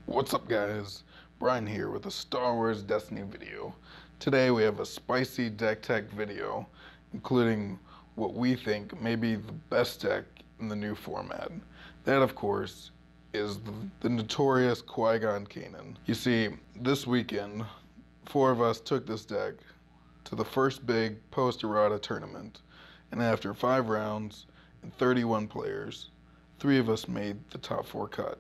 What's up, guys? Brian here with a Star Wars Destiny video. Today we have a spicy deck tech video, including what we think may be the best deck in the new format. That, of course, is the notorious Qui-Gon Kanan. You see, this weekend, 4 of us took this deck to the first big post-errata tournament, and after 5 rounds and 31 players, 3 of us made the top 4 cut.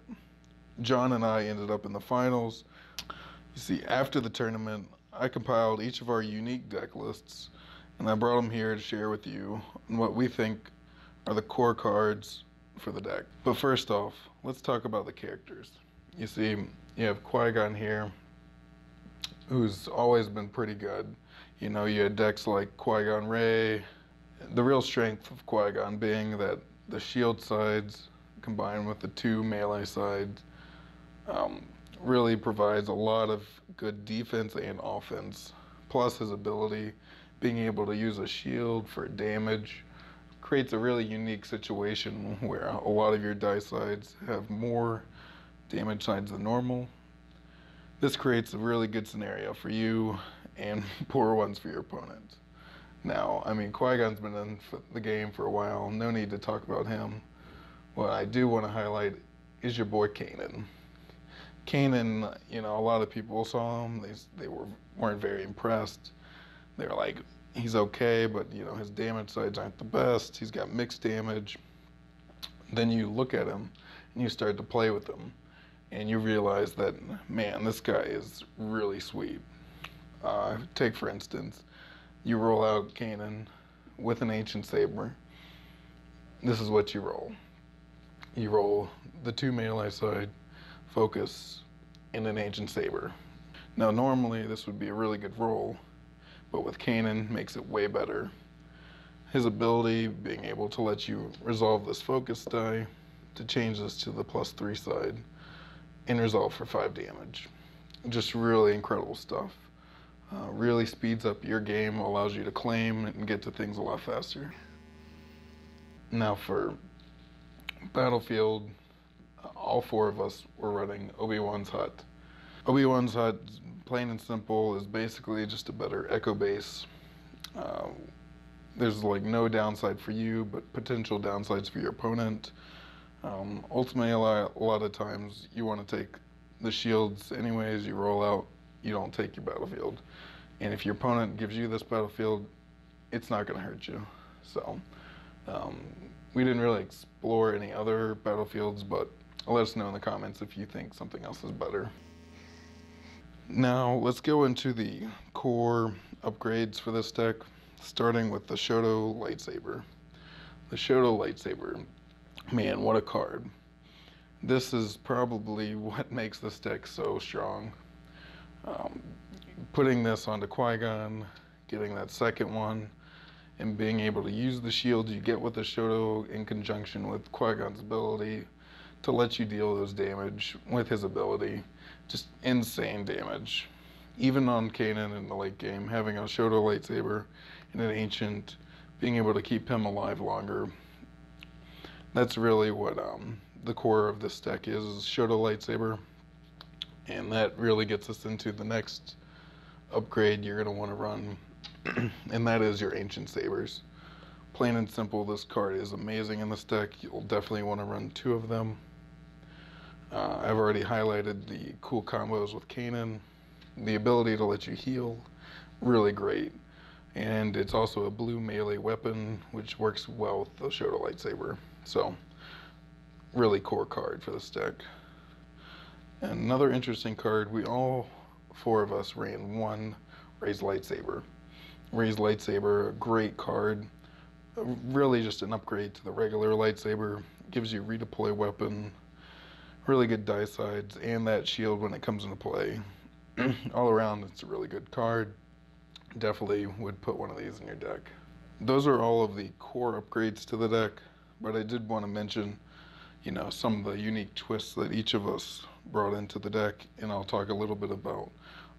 John and I ended up in the finals. You see, after the tournament, I compiled each of our unique deck lists, and I brought them here to share with you on what we think are the core cards for the deck. But first off, let's talk about the characters. You see, you have Qui-Gon here, who's always been pretty good. You know, you had decks like Qui-Gon Rey. The real strength of Qui-Gon being that the shield sides combined with the 2 melee sides really provides a lot of good defense and offense. Plus his ability, being able to use a shield for damage, creates a really unique situation where a lot of your die sides have more damage sides than normal. This creates a really good scenario for you and poor ones for your opponent. Now, I mean, Qui-Gon's been in the game for a while, no need to talk about him. What I do want to highlight is your boy Kanan. Kanan, you know, a lot of people saw him, they weren't very impressed. They were like, he's okay, but you know, his damage sides aren't the best, he's got mixed damage. Then you look at him and you start to play with him and you realize that, man, this guy is really sweet. Take for instance, you roll out Kanan with an Ancient Saber. This is what you roll. You roll the 2 melee side, focus, and an Ancient Saber. Now normally this would be a really good roll, but with Kanan makes it way better. His ability being able to let you resolve this focus die to change this to the +3 side and resolve for 5 damage. Just really incredible stuff. Really speeds up your game, allows you to claim and get to things a lot faster. Now for Battlefield, all 4 of us were running Obi-Wan's Hut. Obi-Wan's Hut, plain and simple, is basically just a better echo base. There's like no downside for you, but potential downsides for your opponent. Ultimately, a lot of times you want to take the shields anyways. You roll out, you don't take your battlefield. And if your opponent gives you this battlefield, it's not going to hurt you. So we didn't really explore any other battlefields, but let us know in the comments if you think something else is better. Now let's go into the core upgrades for this deck, starting with the Shoto Lightsaber. The Shoto Lightsaber, man, what a card. This is probably what makes this deck so strong. Putting this onto Qui-Gon, getting that second one, and being able to use the shield you get with the Shoto in conjunction with Qui-Gon's ability to let you deal those damage with his ability. Just insane damage. Even on Kanan in the late game, having a Shoto Lightsaber and an Ancient, being able to keep him alive longer. That's really what the core of this deck is Shoto Lightsaber. And that really gets us into the next upgrade you're going to want to run, and that is your Ancient Sabers. Plain and simple, this card is amazing in this deck. You'll definitely want to run 2 of them. I've already highlighted the cool combos with Kanan. The ability to let you heal, really great. And it's also a blue melee weapon, which works well with the Shoto Lightsaber. So, really core card for this deck. And another interesting card, we all 4 of us ran 1 Raised Lightsaber. Raised Lightsaber, a great card. Really just an upgrade to the regular lightsaber. Gives you redeploy weapon, really good die sides, and that shield when it comes into play. All around, it's a really good card. Definitely would put one of these in your deck. Those are all of the core upgrades to the deck, but I did want to mention, you know, some of the unique twists that each of us brought into the deck, and I'll talk a little bit about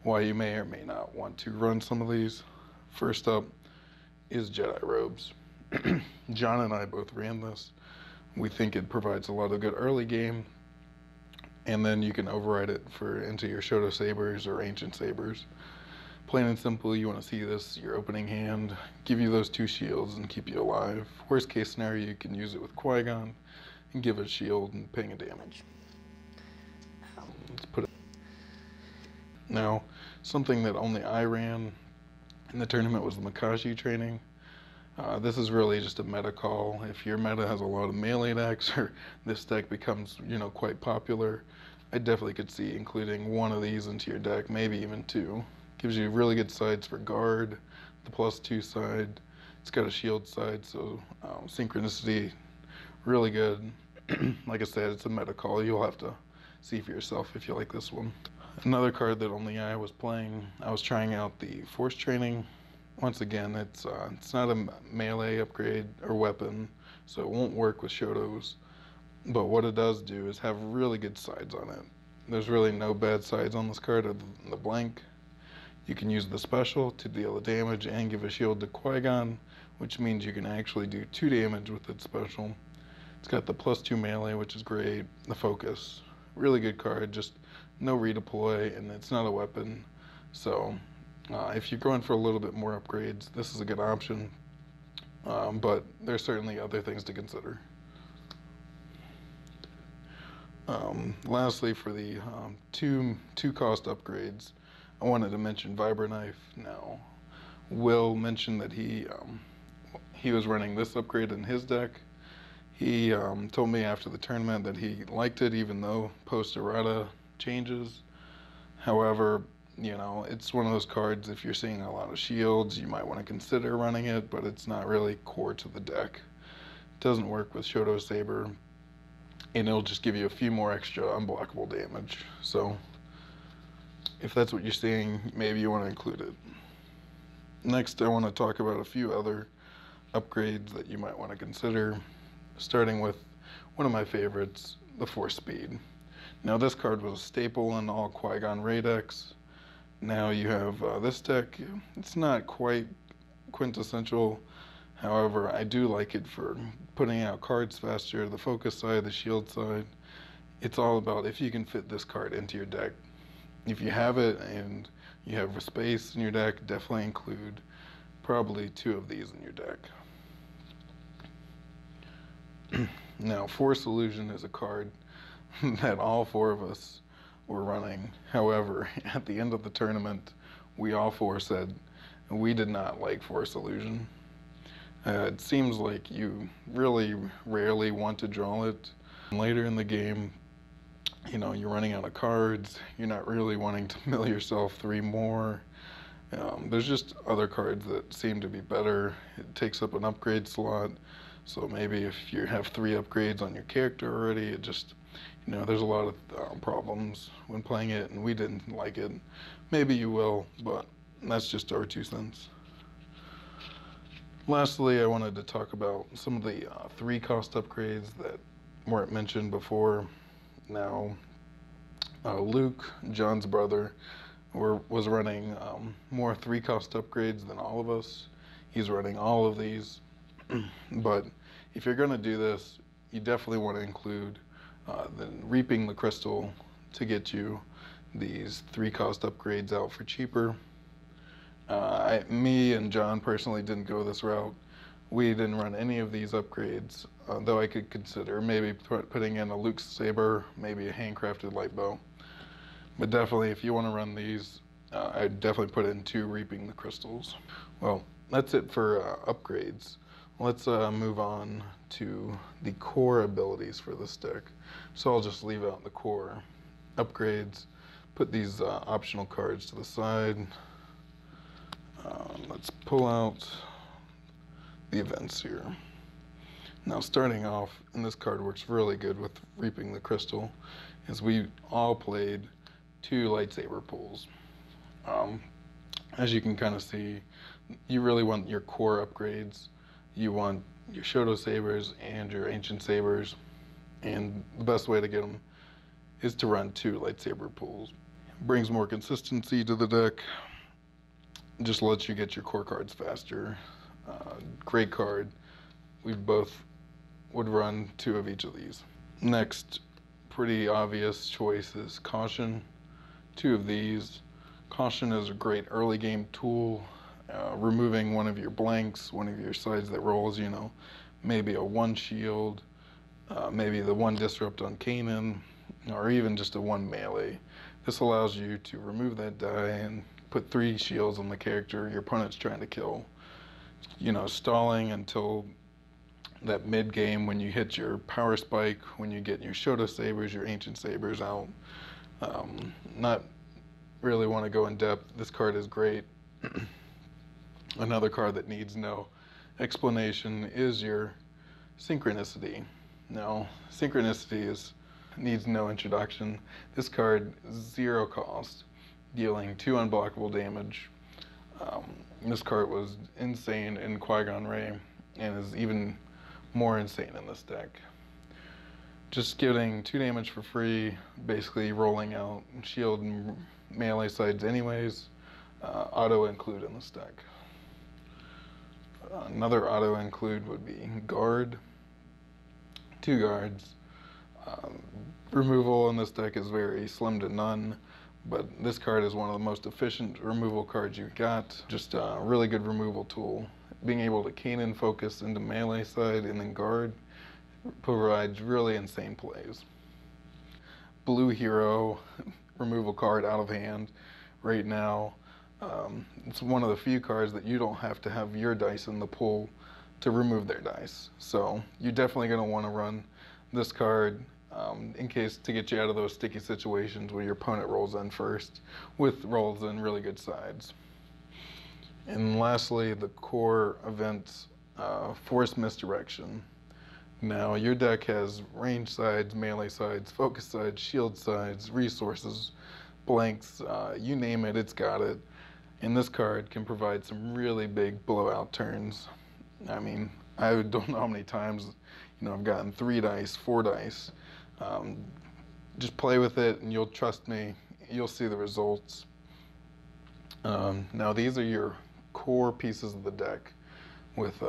why you may or may not want to run some of these. First up is Jedi Robes. John and I both ran this. We think it provides a lot of good early game, and then you can override it into your Shoto Sabers or Ancient Sabers. Plain and simple, you want to see this, your opening hand, give you those 2 shields and keep you alive. Worst case scenario, you can use it with Quigon and give it shield and ping a damage. Let's put it. Now, something that only I ran in the tournament was the Makashi training. This is really just a meta call. If your meta has a lot of melee decks or this deck becomes, quite popular, I definitely could see including one of these into your deck, maybe even 2. Gives you really good sides for guard, the +2 side. It's got a shield side, so synchronicity, really good. Like I said, it's a meta call. You'll have to see for yourself if you like this one. Another card that only I was playing, I was trying out the Force Training. Once again, it's not a melee upgrade or weapon, so it won't work with Shotos. But what it does do is have really good sides on it. There's really no bad sides on this card other than the blank. You can use the special to deal the damage and give a shield to Quigon, which means you can actually do 2 damage with its special. It's got the +2 melee, which is great. The focus, really good card, just no redeploy, and it's not a weapon. So if you're going for a little bit more upgrades, this is a good option. But there's certainly other things to consider. Lastly, for the two cost upgrades, I wanted to mention Vibroknife. Now, Will mentioned that he was running this upgrade in his deck. He told me after the tournament that he liked it, even though post-errata changes. However, it's one of those cards, if you're seeing a lot of shields, you might want to consider running it, but it's not really core to the deck. It doesn't work with Shoto Saber, and it'll just give you a few more extra unblockable damage. So, if that's what you're seeing, maybe you want to include it. Next, I want to talk about a few other upgrades that you might want to consider, starting with one of my favorites, the Force Speed. Now, this card was a staple in all Qui-Gon Ray decks. Now you have this deck. It's not quite quintessential. However, I do like it for putting out cards faster, the focus side, the shield side. It's all about if you can fit this card into your deck. If you have it and you have space in your deck, definitely include probably 2 of these in your deck. Now, Force Illusion is a card that all 4 of us were running. However, at the end of the tournament, we all 4 said we did not like Force Illusion. It seems like you really rarely want to draw it. Later in the game, you're running out of cards, you're not really wanting to mill yourself 3 more. There's just other cards that seem to be better. It takes up an upgrade slot, so maybe if you have 3 upgrades on your character already, it just, there's a lot of problems when playing it, and we didn't like it. Maybe you will, but that's just our 2 cents. Lastly, I wanted to talk about some of the 3 cost upgrades that weren't mentioned before. Now, Luke, John's brother, was running more 3 cost upgrades than all of us. He's running all of these. But if you're going to do this, you definitely want to include reaping the crystal to get you these 3 cost upgrades out for cheaper. Me and John personally didn't go this route. We didn't run any of these upgrades, though I could consider maybe putting in a Luke Saber, maybe a handcrafted light bow. But definitely, if you want to run these, I'd definitely put in 2 reaping the crystals. Well, that's it for upgrades. Let's move on to the core abilities for this deck. So I'll just leave out the core upgrades, put these optional cards to the side. Let's pull out the events here. Now, starting off, and this card works really good with reaping the crystal, is we all played 2 lightsaber pulls. As you can kind of see, you really want your core upgrades. You want your Shoto Sabers and your Ancient Sabers, and the best way to get them is to run 2 lightsaber pulls. It brings more consistency to the deck, just lets you get your core cards faster. Great card. We both would run 2 of each of these. Next, pretty obvious choice is Caution. Two of these. Caution is a great early game tool, removing one of your blanks, one of your sides that rolls, maybe a one shield, maybe the one disrupt on Kanan, or even just a one melee. This allows you to remove that die and put 3 shields on the character your opponent's trying to kill. Stalling until that mid game when you hit your power spike, when you get your Shoto sabers, your ancient sabers out. Not really want to go in depth. This card is great. Another card that needs no explanation is your Synchronicity. Now, Synchronicity needs no introduction. This card, 0 cost, dealing 2 unblockable damage. This card was insane in Quigon Ray, and is even more insane in this deck. Just getting 2 damage for free, basically rolling out shield and melee sides anyways, auto include in this deck. Another auto include would be Guard. 2 guards. Removal in this deck is very slim to none, but this card is one of the most efficient removal cards you've got. Just a really good removal tool. Being able to Kanan focus into melee side and then guard provides really insane plays. Blue hero removal card out of hand right now. It's one of the few cards that you don't have to have your dice in the pool to remove their dice. So you're definitely going to want to run this card in case to get you out of those sticky situations where your opponent rolls in first with rolls in really good sides. And lastly, the core events, Force Misdirection. Now, your deck has range sides, melee sides, focus sides, shield sides, resources, blanks, you name it, it's got it. And this card can provide some really big blowout turns. I mean, I don't know how many times, I've gotten 3 dice, 4 dice. Just play with it and you'll trust me, you'll see the results. Now, these are your core pieces of the deck, with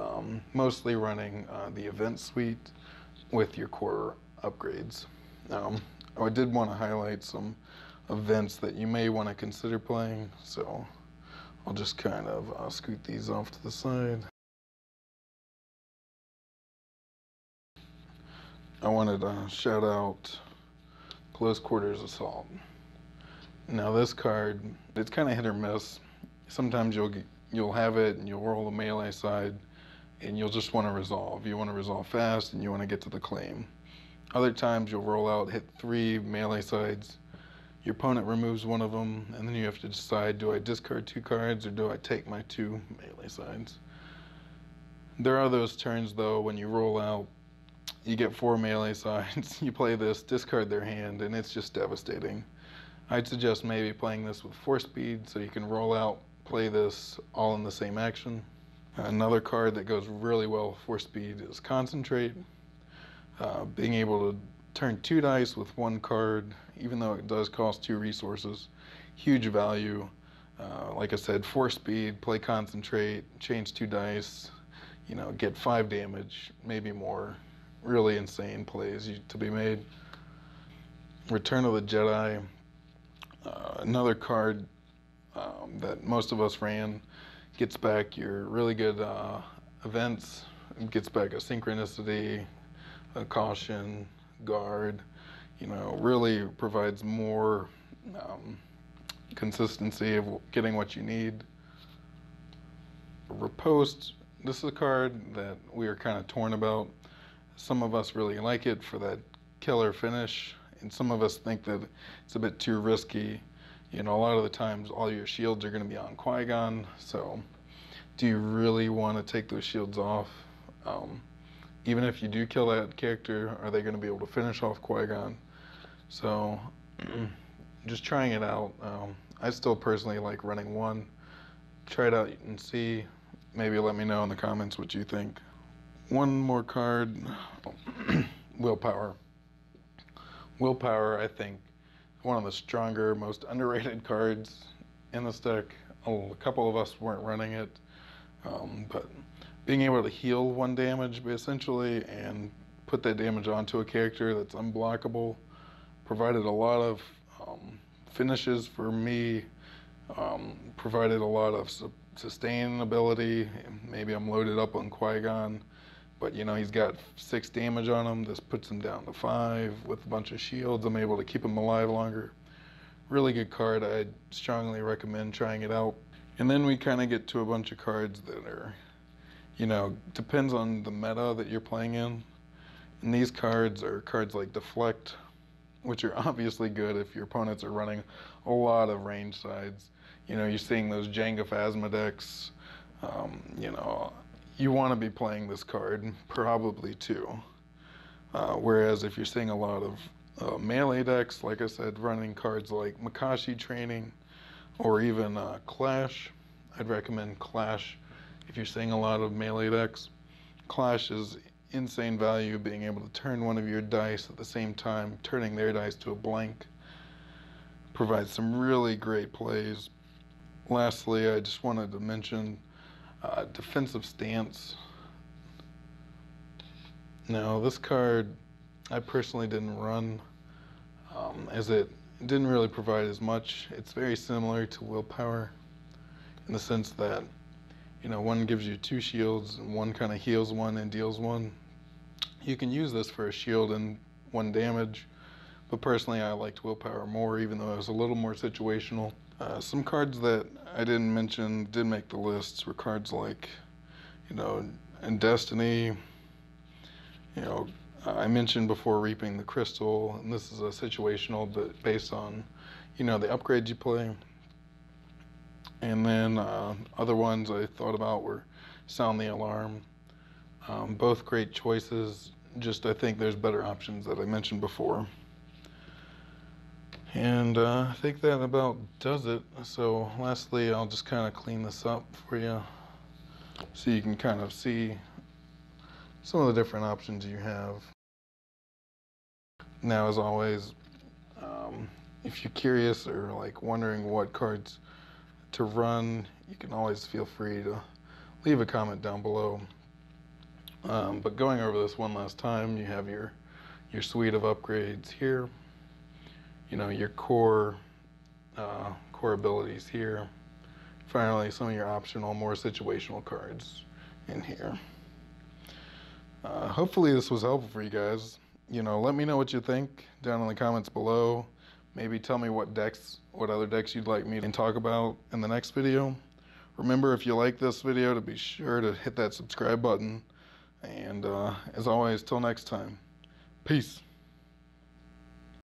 mostly running the event suite with your core upgrades. I did want to highlight some events that you may want to consider playing, so I'll just kind of scoot these off to the side. I wanted to shout out Close Quarters Assault. Now this card, it's kind of hit or miss. Sometimes you'll have it and you'll roll the melee side and you'll just want to resolve. You want to resolve fast and you want to get to the claim. Other times you'll roll out, hit 3 melee sides, your opponent removes one of them, and then you have to decide, do I discard 2 cards or do I take my 2 melee sides? There are those turns though when you roll out, you get 4 melee sides, you play this, discard their hand, and it's just devastating. I'd suggest maybe playing this with 4 speed so you can roll out, play this all in the same action. Another card that goes really well with 4 speed is Concentrate. Being able to turn 2 dice with 1 card, even though it does cost 2 resources, huge value. Like I said, 4 speed, play Concentrate, change 2 dice, get 5 damage, maybe more. Really insane plays to be made. Return of the Jedi, another card that most of us ran, gets back your really good events, gets back a Synchronicity, a Caution, Guard, really provides more consistency of getting what you need. Riposte, this is a card that we are kind of torn about. Some of us really like it for that killer finish, and some of us think that it's a bit too risky. A lot of the times all your shields are going to be on Qui-Gon, so do you really want to take those shields off? Even if you do kill that character, are they going to be able to finish off Qui-Gon? So just trying it out. I still personally like running 1. Try it out and see. Maybe let me know in the comments what you think. One more card, Willpower. Willpower, I think, one of the stronger, most underrated cards in this deck. A couple of us weren't running it, but being able to heal 1 damage, essentially, and put that damage onto a character that's unblockable, provided a lot of finishes for me, provided a lot of sustainability. Maybe I'm loaded up on Quigon, but you know, he's got 6 damage on him. This puts him down to 5 with a bunch of shields. I'm able to keep him alive longer. Really good card. I'd strongly recommend trying it out. And then we kind of get to a bunch of cards that are, you know, depends on the meta that you're playing in. And these cards are cards like Deflect, which are obviously good if your opponents are running a lot of range sides. You know, you're seeing those Jenga Phasma decks. You know, you want to be playing this card, probably too. Whereas if you're seeing a lot of melee decks, like I said, running cards like Makashi Training, or even Clash, I'd recommend Clash. If you're seeing a lot of melee decks, Clash is insane value, being able to turn one of your dice at the same time, turning their dice to a blank. Provides some really great plays. Lastly, I just wanted to mention Defensive Stance. Now, this card I personally didn't run, as it didn't really provide as much. It's very similar to Willpower in the sense that, you know, one gives you 2 shields and one kind of heals 1 and deals 1. You can use this for a shield and 1 damage, but personally I liked Willpower more, even though it was a little more situational. Some cards that I didn't mention, did make the list, were cards like, you know, in Destiny, you know, I mentioned before Reaping the Crystal, and this is a situational but based on, you know, the upgrades you play. And then other ones I thought about were Sound the Alarm. Both great choices, just I think there's better options that I mentioned before. And I think that about does it. So lastly, I'll just kind of clean this up for you so you can kind of see some of the different options you have. Now, as always, if you're curious or like wondering what cards to run, you can always feel free to leave a comment down below. But going over this one last time, you have your suite of upgrades here. You know, your core abilities here. Finally, some of your optional, more situational cards in here. Hopefully this was helpful for you guys. You know, let me know what you think down in the comments below. Maybe tell me what other decks you'd like me to talk about in the next video. Remember, if you like this video, to be sure to hit that subscribe button. And as always, till next time, peace.